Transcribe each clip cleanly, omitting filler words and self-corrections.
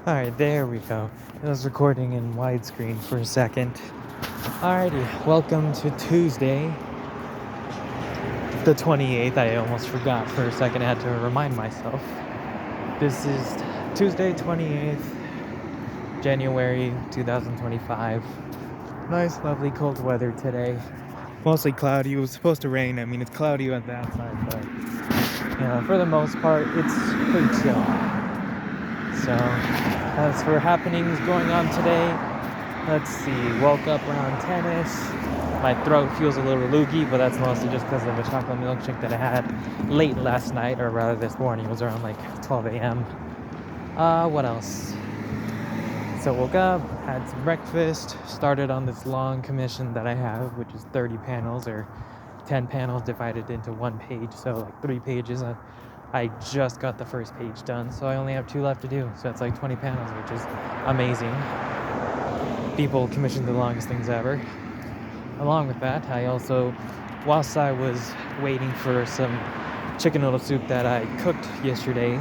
Alright, there we go. I was recording in widescreen for a second. Alrighty, welcome to Tuesday, the 28th. I almost forgot for a second. I had to remind myself. This is Tuesday, 28th, January 2025. Nice, lovely, cold weather today. Mostly cloudy. It was supposed to rain. I mean, it's cloudy on the outside, but for the most part, it's pretty chill. So, as for happenings going on today, let's see. Woke up around 10ish. My throat feels a little loogie, but that's mostly just because of a chocolate milkshake that I had late last night, or rather this morning. It was around like 12 a.m. What else? So woke up, had some breakfast, started on this long commission that I have, which is 30 panels or 10 panels divided into one page, so like 3 pages. I just got the first page done, so I only have 2 left to do. So that's like 20 panels, which is amazing. People commissioned the longest things ever. Along with that, I also, whilst I was waiting for some chicken noodle soup that I cooked yesterday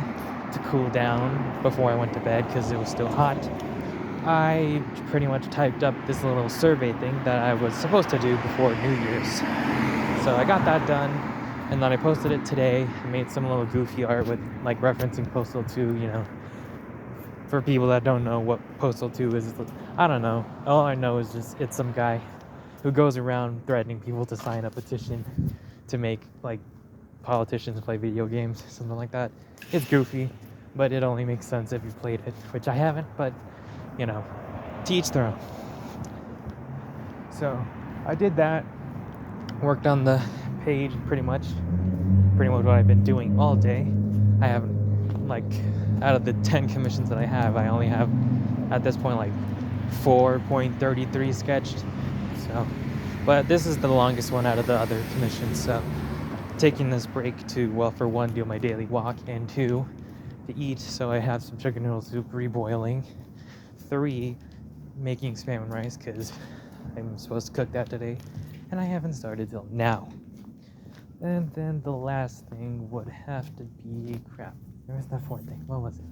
to cool down before I went to bed because it was still hot, I pretty much typed up this little survey thing that I was supposed to do before New Year's. So I got that done, and then I posted it today. I made some little goofy art with like referencing Postal 2, for people that don't know what Postal 2 is. I don't know. All I know is just it's some guy who goes around threatening people to sign a petition to make like politicians play video games, something like that. It's goofy, but it only makes sense if you played it, which I haven't, but to each their own. So I did that, worked on the page pretty much what I've been doing all day. I haven't, out of the 10 commissions that I have, I only have at this point like 4.33 sketched. So, but this is the longest one out of the other commissions. So taking this break to, well, for one, do my daily walk, and 2, to eat. So I have some chicken noodle soup reboiling. 3, making spam and rice because I'm supposed to cook that today, and I haven't started till now. And then the last thing would have to be crap. There was that 4th thing. What was it?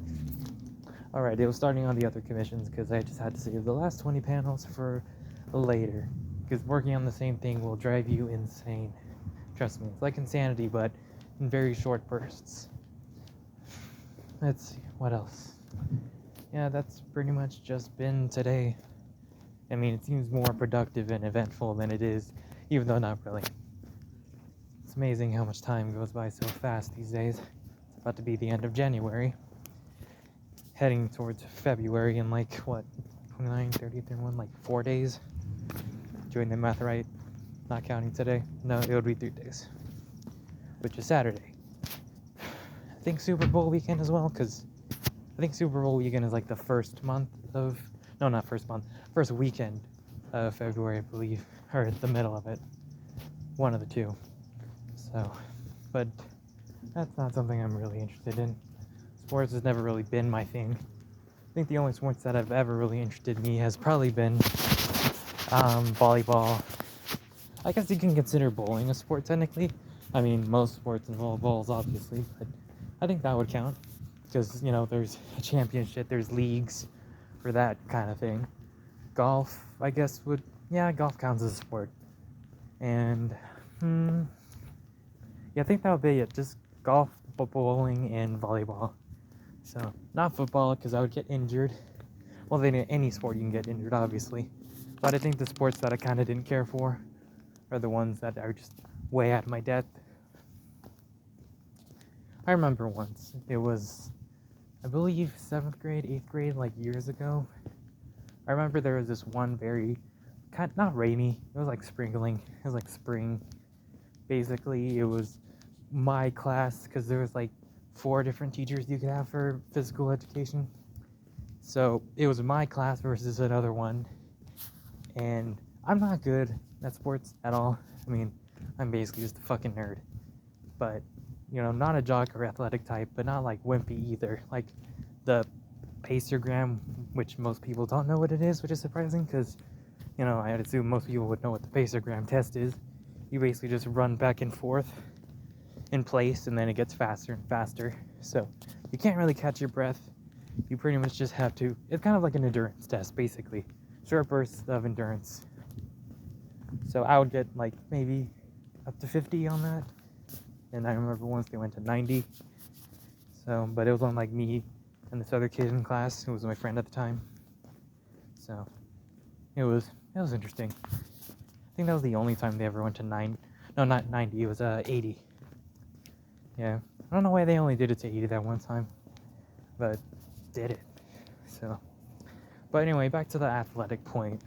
Alright, it was starting on the other commissions because I just had to save the last 20 panels for later. Because working on the same thing will drive you insane. Trust me, it's like insanity, but in very short bursts. Let's see, what else? Yeah, that's pretty much just been today. I mean, it seems more productive and eventful than it is, even though not really. It's amazing how much time goes by so fast these days. It's about to be the end of January. Heading towards February in 29, 30, 31, 4 days. Doing the math right, not counting today. No, it would be 3 days, which is Saturday. I think Super Bowl weekend as well, because I think Super Bowl weekend is like the first weekend of February, I believe, or the middle of it. One of the two. So, but that's not something I'm really interested in. Sports has never really been my thing. I think the only sports that have ever really interested me has probably been volleyball. I guess you can consider bowling a sport technically. I mean, most sports involve balls, obviously, but I think that would count. Because, there's a championship, there's leagues for that kind of thing. Golf, I guess, golf counts as a sport. And, I think that would be it. Just golf, bowling, and volleyball. So, not football, because I would get injured. Well, then any sport you can get injured, obviously. But I think the sports that I kind of didn't care for are the ones that are just way out of my depth. I remember once, it was, I believe, 7th grade, 8th grade, years ago. I remember there was this one very, not rainy, it was sprinkling, it was spring. Basically, it was my class, because there was 4 different teachers you could have for physical education. So, it was my class versus another one. And I'm not good at sports at all. I mean, I'm basically just a fucking nerd. But, not a jock or athletic type, but not wimpy either. The pacergram, which most people don't know what it is, which is surprising because, I'd assume most people would know what the pacergram test is. You basically just run back and forth in place, and then it gets faster and faster. So you can't really catch your breath. You pretty much just have to, it's kind of like an endurance test, basically. Short bursts of endurance. So I would get like maybe up to 50 on that. And I remember once they went to 90. So, but it was on like me and this other kid in class who was my friend at the time. So it was interesting. I think that was the only time they ever went to 9. No, not 90. It was 80. Yeah, I don't know why they only did it to 80 that one time, but did it. So, but anyway, back to the athletic point.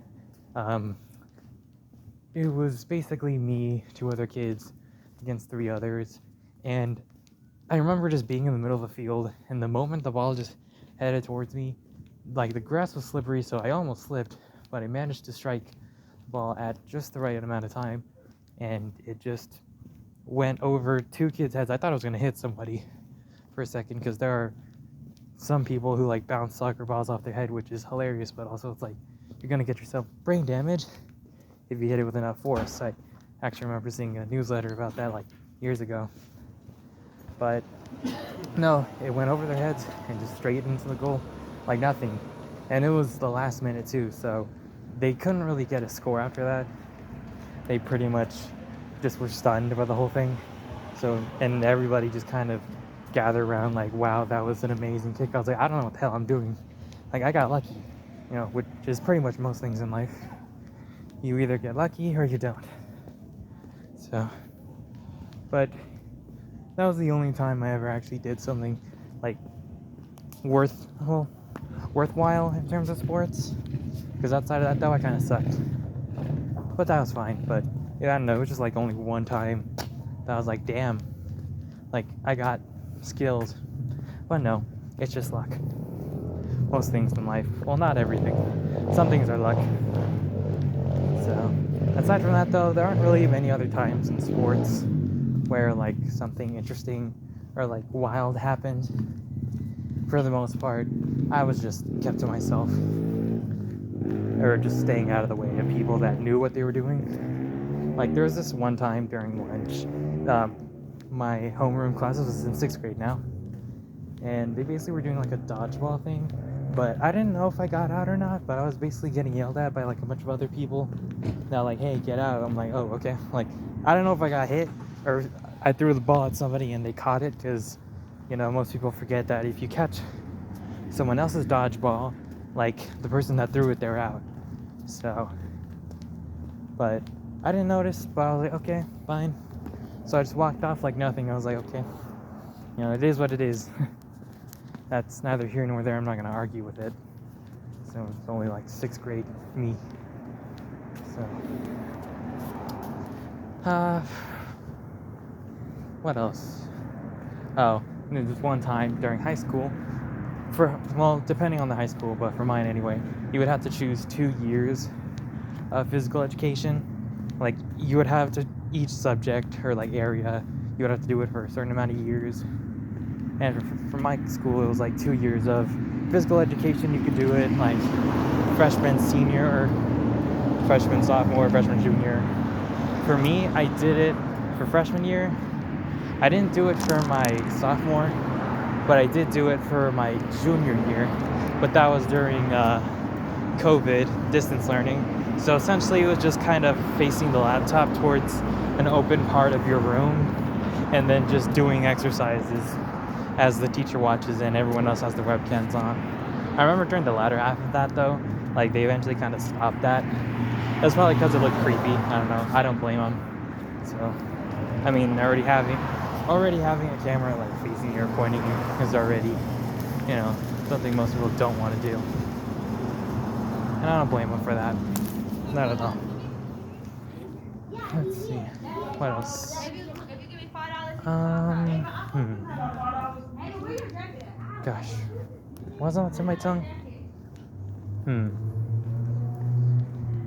It was basically me, 2 other kids against 3 others, and I remember just being in the middle of the field, and the moment the ball just headed towards me, like the grass was slippery, so I almost slipped, but I managed to strike the ball at just the right amount of time, and it just went over 2 kids' heads. I thought I was going to hit somebody for a second, because there are some people who like bounce soccer balls off their head, which is hilarious, but also it's like you're going to get yourself brain damage if you hit it with enough force. I actually remember seeing a newsletter about that like years ago. But no, it went over their heads and just straight into the goal like nothing. And it was the last minute too, so they couldn't really get a score after that. They pretty much just were stunned by the whole thing. So, and everybody just kind of gathered around like, wow, that was an amazing kick. I was like, I don't know what the hell I'm doing. Like, I got lucky, you know, which is pretty much most things in life. You either get lucky or you don't. So, but that was the only time I ever actually did something like worthwhile in terms of sports. Because outside of that, though, I kind of sucked. But that was fine. But yeah, I don't know. It was just like only one time that I was like, damn, like I got skills. But no, it's just luck. Most things in life. Well, not everything. Some things are luck. So, aside from that, though, there aren't really many other times in sports where like something interesting or like wild happened. For the most part, I was just kept to myself, or just staying out of the way of people that knew what they were doing. Like there was this one time during lunch, my homeroom classes was in 6th grade now, and they basically were doing like a dodgeball thing, but I didn't know if I got out or not, but I was basically getting yelled at by like a bunch of other people. Now like, hey, get out. I'm like, oh, okay. Like, I don't know if I got hit or I threw the ball at somebody and they caught it, because, you know, most people forget that if you catch someone else's dodgeball, like the person that threw it, they're out. So, but I didn't notice, but I was like, okay, fine. So I just walked off like nothing. I was like, okay, you know, it is what it is. That's neither here nor there. I'm not going to argue with it. So it's only like 6th grade me. So, what else? Oh, this one time during high school, well, depending on the high school, but for mine anyway, you would have to choose 2 years of physical education. Like, you would have to, each subject or like area, you would have to do it for a certain amount of years. And for my school, it was like 2 years of physical education. You could do it like freshman, senior, or freshman, sophomore, freshman, junior. For me, I did it for freshman year. I didn't do it for my sophomore, but I did do it for my junior year. But that was during COVID, distance learning. So essentially, it was just kind of facing the laptop towards an open part of your room, and then just doing exercises as the teacher watches and everyone else has their webcams on. I remember during the latter half of that, though, like they eventually kind of stopped that. That's probably because it looked creepy. I don't know. I don't blame them. So, I mean, already having a camera like facing you or pointing you is already, you know, something most people don't want to do. And I don't blame them for that. Not at all. Let's see. What else? Gosh. What's in my tongue?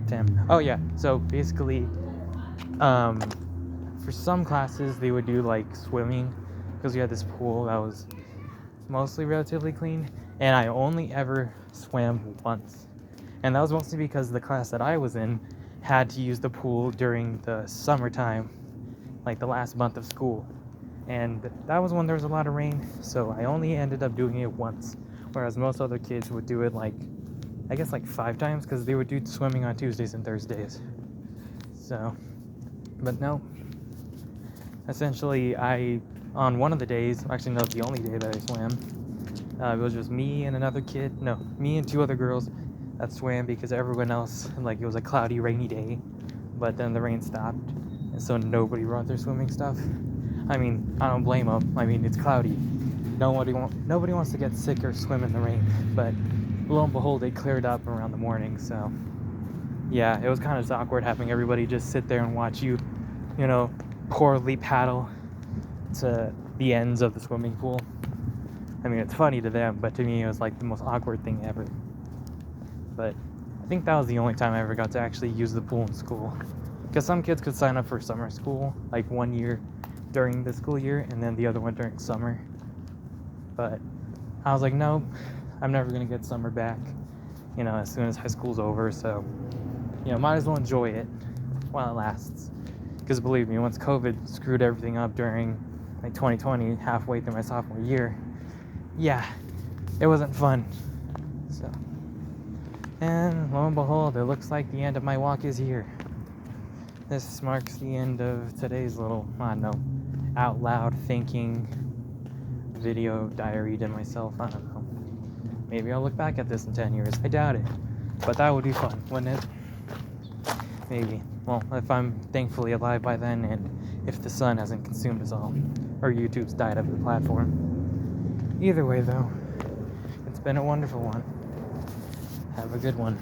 Damn. Oh yeah. So basically, for some classes they would do like swimming, because we had this pool that was mostly relatively clean, and I only ever swam once. And that was mostly because the class that I was in had to use the pool during the summertime, like the last month of school. And that was when there was a lot of rain, so I only ended up doing it once, whereas most other kids would do it like, I guess like 5 times, because they would do swimming on Tuesdays and Thursdays. So, but no. Essentially, on one of the days, actually no, the only day that I swam, it was just me and another kid, no, me and 2 other girls that swam, because everyone else, like, it was a cloudy, rainy day, but then the rain stopped, and so nobody brought their swimming stuff. I mean, I don't blame them. I mean, it's cloudy. Nobody wants to get sick or swim in the rain, but lo and behold, it cleared up around the morning, so yeah, it was kind of awkward having everybody just sit there and watch you, poorly paddle to the ends of the swimming pool. I mean, it's funny to them, but to me, it was like the most awkward thing ever. But I think that was the only time I ever got to actually use the pool in school. Because some kids could sign up for summer school, like 1 year during the school year, and then the other one during summer. But I was like, nope, I'm never going to get summer back, as soon as high school's over. So, might as well enjoy it while it lasts. Because believe me, once COVID screwed everything up during like 2020, halfway through my sophomore year, yeah, it wasn't fun. So, and lo and behold, it looks like the end of my walk is here. This marks the end of today's little, I don't know, out loud thinking video diary to myself. I don't know. Maybe I'll look back at this in 10 years. I doubt it. But that would be fun, wouldn't it? Maybe. Well, if I'm thankfully alive by then, and if the sun hasn't consumed us all, or YouTube's died of the platform. Either way, though, it's been a wonderful one. Have a good one.